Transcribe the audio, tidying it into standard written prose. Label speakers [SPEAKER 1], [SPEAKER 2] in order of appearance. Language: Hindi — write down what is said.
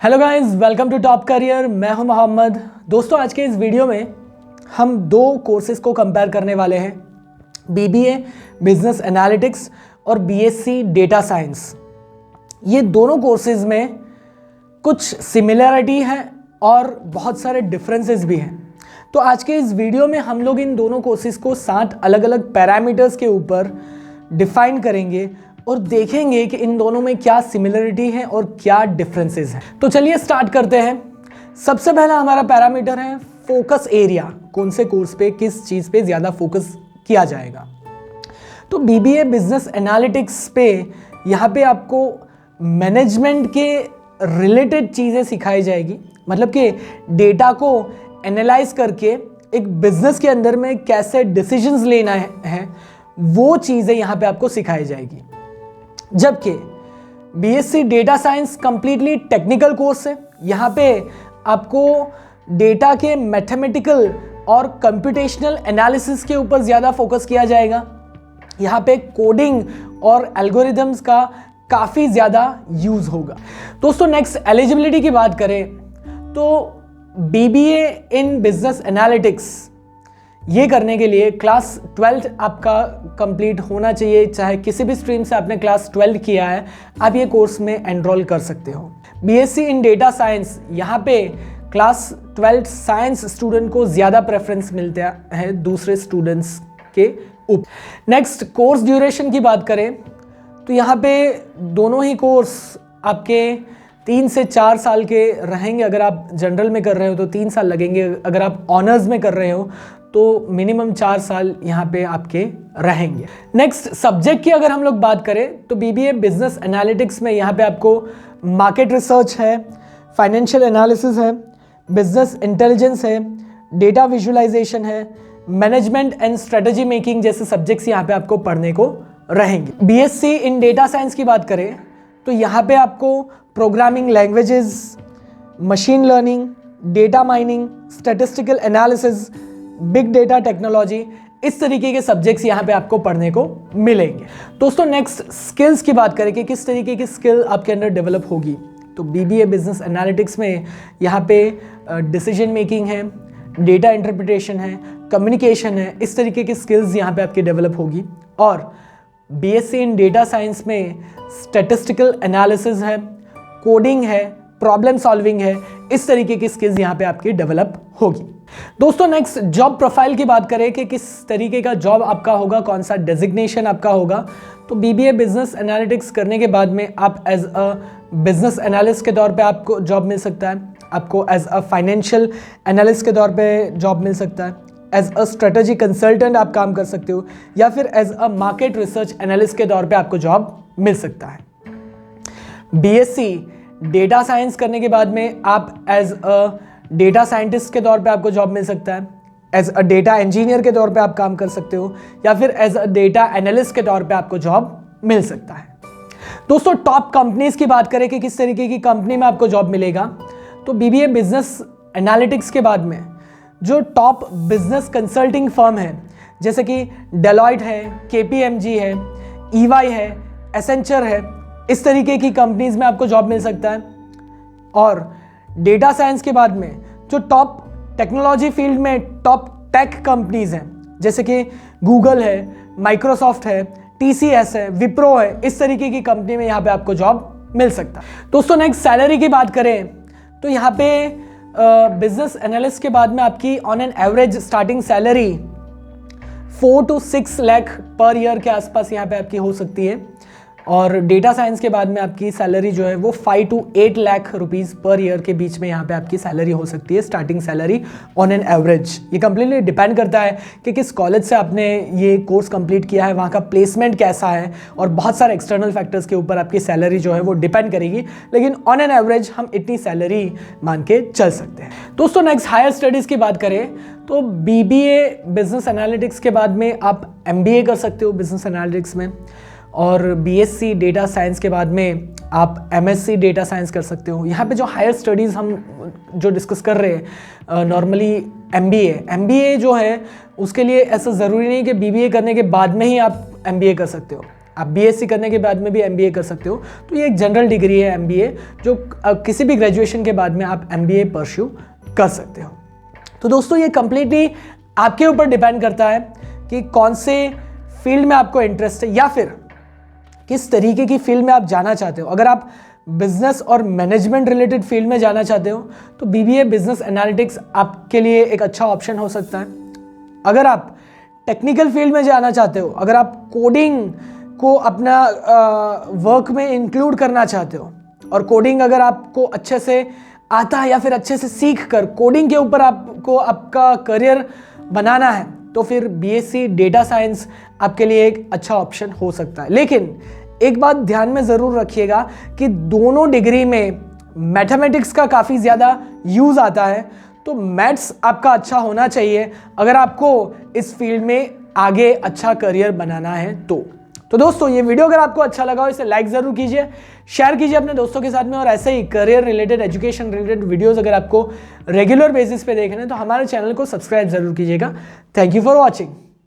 [SPEAKER 1] Hello guys, welcome to Top Career. मैं हूं मोहम्मद। दोस्तों, आज के इस वीडियो में हम दो कोर्सेज को कंपेयर करने वाले हैं, बीबीए बिजनेस एनालिटिक्स और बीएससी डेटा साइंस। ये दोनों कोर्सेज में कुछ सिमिलरिटी है और बहुत सारे डिफरेंसेस भी हैं। तो आज के इस वीडियो में हम लोग इन दोनों कोर्सेज को 7 अलग अलग पैरामीटर्स के ऊपर डिफाइन करेंगे और देखेंगे कि इन दोनों में क्या सिमिलरिटी है और क्या डिफरेंसेस हैं। तो चलिए स्टार्ट करते हैं। सबसे पहला हमारा पैरामीटर है फोकस एरिया। कौन से कोर्स पे किस चीज़ पे ज़्यादा फोकस किया जाएगा। तो बीबीए बिजनेस एनालिटिक्स पे यहाँ पे आपको मैनेजमेंट के रिलेटेड चीज़ें सिखाई जाएगी, मतलब कि डेटा को एनालाइज करके एक बिजनेस के अंदर में कैसे डिसीजंस लेना है वो चीज़ें यहाँ पे आपको सिखाई जाएगी। जबकि BSc data science completely technical course है। यहाँ पे आपको डेटा के मैथमेटिकल और कंप्यूटेशनल एनालिसिस के ऊपर ज़्यादा फोकस किया जाएगा। यहाँ पे कोडिंग और एल्गोरिदम्स का काफ़ी ज़्यादा यूज़ होगा। दोस्तों, नेक्स्ट एलिजिबिलिटी की बात करें तो बीबीए इन बिजनेस एनालिटिक्स ये करने के लिए क्लास 12 आपका कंप्लीट होना चाहिए। चाहे किसी भी स्ट्रीम से आपने क्लास 12 किया है, आप ये कोर्स में एनरोल कर सकते हो। बीएससी इन डेटा साइंस, यहाँ पे क्लास 12 साइंस स्टूडेंट को ज़्यादा प्रेफरेंस मिलता है दूसरे स्टूडेंट्स के ऊपर। नेक्स्ट, कोर्स ड्यूरेशन की बात करें तो यहाँ पे दोनों ही कोर्स आपके 3 से 4 साल के रहेंगे। अगर आप जनरल में कर रहे हो तो 3 साल लगेंगे, अगर आप ऑनर्स में कर रहे हो तो मिनिमम 4 साल यहाँ पे आपके रहेंगे। नेक्स्ट, सब्जेक्ट की अगर हम लोग बात करें तो बीबीए बिजनेस एनालिटिक्स में यहाँ पे आपको मार्केट रिसर्च है, फाइनेंशियल एनालिसिस है, बिजनेस इंटेलिजेंस है, डेटा विजुअलाइजेशन है, मैनेजमेंट एंड स्ट्रेटजी मेकिंग जैसे सब्जेक्ट्स यहाँ पे आपको पढ़ने को रहेंगे। बीएससी इन डेटा साइंस की बात करें तो यहाँ पे आपको programming languages, machine learning, data mining, statistical analysis, big data technology, इस तरीके के सब्जेक्ट्स यहाँ पे आपको पढ़ने को मिलेंगे। दोस्तों, नेक्स्ट स्किल्स की बात करें कि किस तरीके की स्किल आपके अंदर डेवलप होगी, तो बीबीए बिजनेस एनालिटिक्स में यहाँ पे डिसीजन मेकिंग है, डेटा इंटरप्रिटेशन है, कम्युनिकेशन है, इस तरीके की स्किल्स यहाँ पे आपकी डेवलप होगी। और बीएससी इन डेटा साइंस में स्टैटिस्टिकल एनालिसिस है, कोडिंग है, प्रॉब्लम सॉल्विंग है, इस तरीके की स्किल्स यहाँ पे आपकी डेवलप होगी। दोस्तों, नेक्स्ट जॉब प्रोफाइल की बात करें कि किस तरीके का जॉब आपका होगा, कौन सा डेजिग्नेशन आपका होगा, तो बीबीए बिजनेस एनालिटिक्स करने के बाद में आप एज अ बिजनेस एनालिस्ट के तौर पे आपको जॉब मिल सकता है, आपको एज अ फाइनेंशियल एनालिस्ट के तौर पे जॉब मिल सकता है, एज अ स्ट्रेटजी कंसल्टेंट आप काम कर सकते हो, या फिर as a market research analyst के तौर पे आपको जॉब मिल सकता है। बीएससी डेटा साइंस करने के बाद में आप एज अ डेटा साइंटिस्ट के तौर पे आपको जॉब मिल सकता है, एज अ डेटा इंजीनियर के तौर पे आप काम कर सकते हो, या फिर एज अ डेटा एनालिस्ट के तौर पे आपको जॉब मिल सकता है। दोस्तों, टॉप कंपनीज की बात करें कि किस तरीके की कंपनी में आपको जॉब मिलेगा, तो बीबीए बिजनेस एनालिटिक्स के बाद में जो टॉप बिजनेस कंसल्टिंग फर्म है, जैसे कि डेलॉयट है, केपीएमजी है, ईवाई है, एसेंचर है, इस तरीके की कंपनीज में आपको जॉब मिल सकता है। और डेटा साइंस के बाद में जो टॉप टेक्नोलॉजी फील्ड में टॉप टेक कंपनीज हैं, जैसे कि गूगल है, माइक्रोसॉफ्ट है, टीसीएस है, विप्रो है, इस तरीके की कंपनी में यहाँ पे आपको जॉब मिल सकता है। दोस्तों, नेक्स्ट सैलरी की बात करें तो यहाँ पे बिजनेस एनालिस्ट के बाद में आपकी on an average starting salary 4 to 6 lakh per year के आसपास यहाँ पे आपकी हो सकती है। और डेटा साइंस के बाद में आपकी सैलरी जो है वो 5 to 8 lakh rupees per year के बीच में यहाँ पे आपकी सैलरी हो सकती है, starting salary on an average. ये कंप्लीटली डिपेंड करता है कि किस कॉलेज से आपने ये कोर्स कंप्लीट किया है, वहाँ का प्लेसमेंट कैसा है, और बहुत सारे एक्सटर्नल फैक्टर्स के ऊपर आपकी सैलरी जो है वो डिपेंड करेगी, लेकिन ऑन एन एवरेज हम इतनी सैलरी मान के चल सकते हैं। दोस्तों, नेक्स्ट हायर स्टडीज़ की बात करें तो बीबीए बिजनेस एनालिटिक्स के बाद में आप एमबीए कर सकते हो बिजनेस एनालिटिक्स में, और बीएससी डेटा साइंस के बाद में आप एमएससी डेटा साइंस कर सकते हो। यहाँ पे जो हायर स्टडीज़ हम जो डिस्कस कर रहे हैं नॉर्मली एमबीए जो है उसके लिए ऐसा ज़रूरी नहीं कि बीबीए करने के बाद में ही आप एमबीए कर सकते हो। आप बीएससी करने के बाद में भी एमबीए कर सकते हो। तो ये एक जनरल डिग्री है एमबीए, जो किसी भी ग्रेजुएशन के बाद में आप एमबीए परस्यू कर सकते हो। तो दोस्तों ये कंप्लीटली आपके ऊपर डिपेंड करता है कि कौन से फील्ड में आपको इंटरेस्ट है या फिर किस तरीके की फील्ड में आप जाना चाहते हो। अगर आप बिजनेस और मैनेजमेंट रिलेटेड फील्ड में जाना चाहते हो तो बीबीए बिजनेस एनालिटिक्स आपके लिए एक अच्छा ऑप्शन हो सकता है। अगर आप टेक्निकल फील्ड में जाना चाहते हो, अगर आप कोडिंग को अपना वर्क में इंक्लूड करना चाहते हो और कोडिंग अगर आपको अच्छे से आता है या फिर अच्छे से सीख कर कोडिंग के ऊपर आपको आपका करियर बनाना है, तो फिर बीएससी डेटा साइंस आपके लिए एक अच्छा ऑप्शन हो सकता है। लेकिन एक बात ध्यान में ज़रूर रखिएगा कि दोनों डिग्री में मैथमेटिक्स का काफ़ी ज़्यादा यूज़ आता है, तो मैथ्स आपका अच्छा होना चाहिए अगर आपको इस फील्ड में आगे अच्छा करियर बनाना है तो दोस्तों ये वीडियो अगर आपको अच्छा लगा हो इसे लाइक ज़रूर कीजिए, शेयर कीजिए अपने दोस्तों के साथ में, और ऐसे ही career related education related videos अगर आपको रेगुलर बेसिस पे देखने हैं तो हमारे चैनल को सब्सक्राइब ज़रूर कीजिएगा। Thank you for watching.